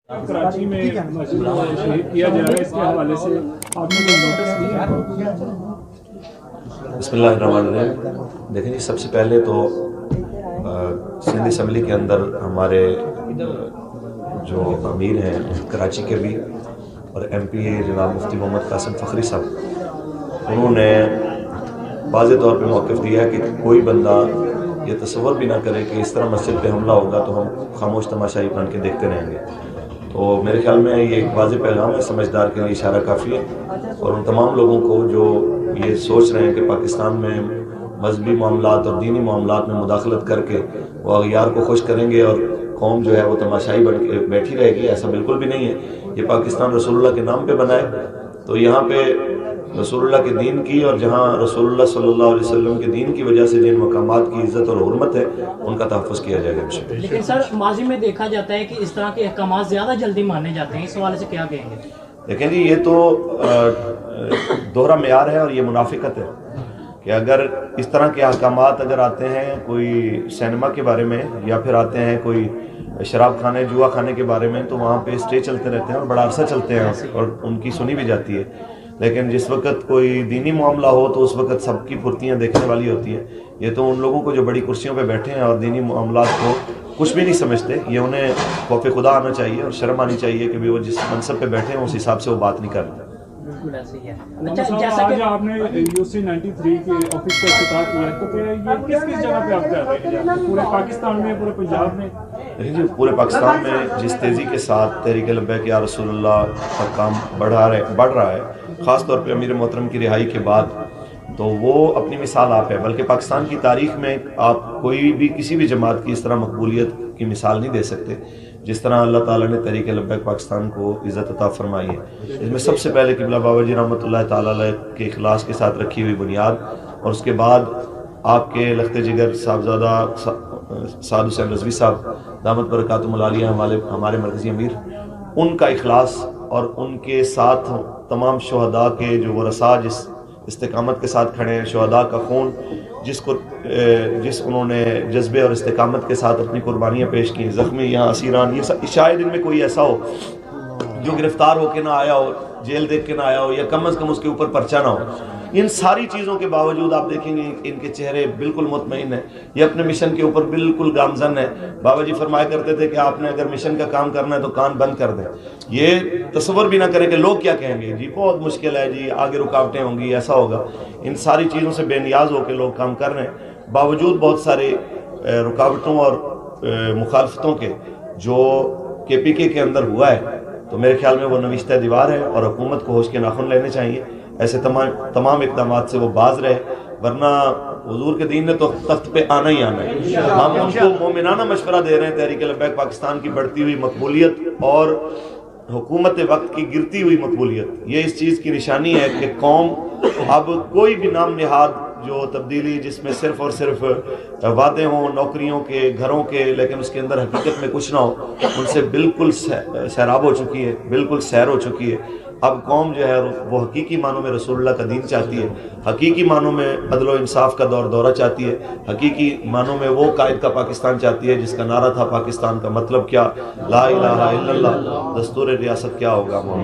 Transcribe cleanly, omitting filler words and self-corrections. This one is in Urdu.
کراچی میں مسجد شہید کیا جا رہا ہے، اس کے حوالے سے آپ نے نوٹس دیا؟ بسم اللہ الرحمن الرحیم۔ دیکھیں جی، سب سے پہلے تو سندھ اسمبلی کے اندر ہمارے جو امیر ہیں کراچی کے بھی اور ایم پی اے جناب مفتی محمد قاسم فخری صاحب، انہوں نے واضح طور پہ موقف دیا ہے کہ کوئی بندہ یہ تصور بھی نہ کرے کہ اس طرح مسجد پہ حملہ ہوگا تو ہم خاموش تماشائی بن کے دیکھتے رہیں گے۔ تو میرے خیال میں یہ ایک واضح پیغام ہے، سمجھدار کے لیے اشارہ کافی ہے، اور ان تمام لوگوں کو جو یہ سوچ رہے ہیں کہ پاکستان میں مذہبی معاملات اور دینی معاملات میں مداخلت کر کے وہ اغیار کو خوش کریں گے اور قوم جو ہے وہ تماشائی بن کے بیٹھی رہے گی، ایسا بالکل بھی نہیں ہے۔ یہ پاکستان رسول اللہ کے نام پہ بنا ہے، تو یہاں پہ رسول اللہ کے دین کی اور جہاں رسول اللہ صلی اللہ علیہ وسلم کے دین کی وجہ سے جن مقامات کی عزت اور حرمت ہے ان کا تحفظ کیا جائے گا۔ لیکن سر، ماضی میں دیکھا جاتا ہے کہ اس طرح کے احکامات زیادہ جلدی مانے جاتے ہیں، اس حوالے سے کیا کہیں گے؟ دیکھیں جی، یہ تو دوہرا معیار ہے اور یہ منافقت ہے کہ اگر اس طرح کے احکامات اگر آتے ہیں کوئی سینما کے بارے میں یا پھر آتے ہیں کوئی شراب خانے جوا خانے کے بارے میں، تو وہاں پہ اسٹے چلتے رہتے ہیں اور بڑا عرصہ چلتے ہیں اور ان کی سنی بھی جاتی ہے۔ لیکن جس وقت کوئی دینی معاملہ ہو تو اس وقت سب کی پھرتیاں دیکھنے والی ہوتی ہیں۔ یہ تو ان لوگوں کو جو بڑی کرسیوں پہ بیٹھے ہیں اور دینی معاملات کو کچھ بھی نہیں سمجھتے، یہ انہیں خوف خدا آنا چاہیے اور شرم آنی چاہیے کہ وہ جس منصب پہ بیٹھے ہیں اس حساب سے وہ بات نہیں کرتے۔ بالکل ایسے ہی ہے۔ جیسا کہ آپ نے UC 93 کے آفس کا افتتاح کیا ہے، تو کیا یہ کس جگہ پہ آپ کر رہے ہیں؟ پورے پاکستان میں، پورے پنجاب میں؟ دیکھیں جی، پورے پاکستان میں جس تیزی کے ساتھ تحریک لبیک یا رسول اللہ کا کام بڑھ رہا ہے، خاص طور پہ امیر محترم کی رہائی کے بعد، تو وہ اپنی مثال آپ ہے۔ بلکہ پاکستان کی تاریخ میں آپ کوئی بھی کسی بھی جماعت کی اس طرح مقبولیت کی مثال نہیں دے سکتے جس طرح اللہ تعالیٰ نے تحریک لبیک پاکستان کو عزت عطا فرمائی ہے۔ اس میں سب سے پہلے قبلہ بابا جی رحمۃ اللہ تعالیٰ علیہ کے اخلاص کے ساتھ رکھی ہوئی بنیاد، اور اس کے بعد آپ کے لخت جگر صاحبزادہ سعد حسین رضوی صاحب دامت برکاتہم العالیہ ہمارے مرکزی امیر، ان کا اخلاص اور ان کے ساتھ تمام شہداء کے جو ورثاء جس استقامت کے ساتھ کھڑے ہیں، شہداء کا خون جس انہوں نے جذبے اور استقامت کے ساتھ اپنی قربانیاں پیش کی، زخمی یہاں اسیران، یہ شاید ان میں کوئی ایسا ہو جو گرفتار ہو کے نہ آیا ہو، جیل دیکھ کے نہ آیا ہو، یا کم از کم اس کے اوپر پرچہ نہ ہو۔ ان ساری چیزوں کے باوجود آپ دیکھیں گے ان کے چہرے بالکل مطمئن ہیں، یہ اپنے مشن کے اوپر بالکل گامزن ہے۔ بابا جی فرمایا کرتے تھے کہ آپ نے اگر مشن کا کام کرنا ہے تو کان بند کر دیں، یہ تصور بھی نہ کریں کہ لوگ کیا کہیں گے، جی بہت مشکل ہے، جی آگے رکاوٹیں ہوں گی، ایسا ہوگا۔ ان ساری چیزوں سے بے نیاز ہو کے لوگ کام کر رہے ہیں، باوجود بہت سارے رکاوٹوں اور مخالفتوں کے جو KPK کے اندر ہوا ہے، تو میرے خیال میں وہ نوشتہ دیوار ہے اور حکومت کو ہوش کے ناخن لینے چاہیے، ایسے تمام اقدامات سے وہ باز رہے، ورنہ حضور کے دین نے تو تخت پہ آنا ہی آنا ہے۔ ہم ان کو مومنانہ مشورہ دے رہے ہیں، تحریک لبیک پاکستان کی بڑھتی ہوئی مقبولیت اور حکومت وقت کی گرتی ہوئی مقبولیت، یہ اس چیز کی نشانی ہے کہ قوم اب کوئی بھی نام نہاد جو تبدیلی جس میں صرف اور صرف وعدے ہوں، نوکریوں کے، گھروں کے، لیکن اس کے اندر حقیقت میں کچھ نہ ہو، ان سے بالکل سیراب ہو چکی ہے، بالکل سیر ہو چکی ہے۔ اب قوم جو ہے وہ حقیقی معنوں میں رسول اللہ کا دین چاہتی ہے، حقیقی معنوں میں عدل و انصاف کا دورہ چاہتی ہے، حقیقی معنوں میں وہ قائد کا پاکستان چاہتی ہے جس کا نعرہ تھا پاکستان کا مطلب کیا، لا الہ الا اللہ، دستور ریاست کیا ہوگا۔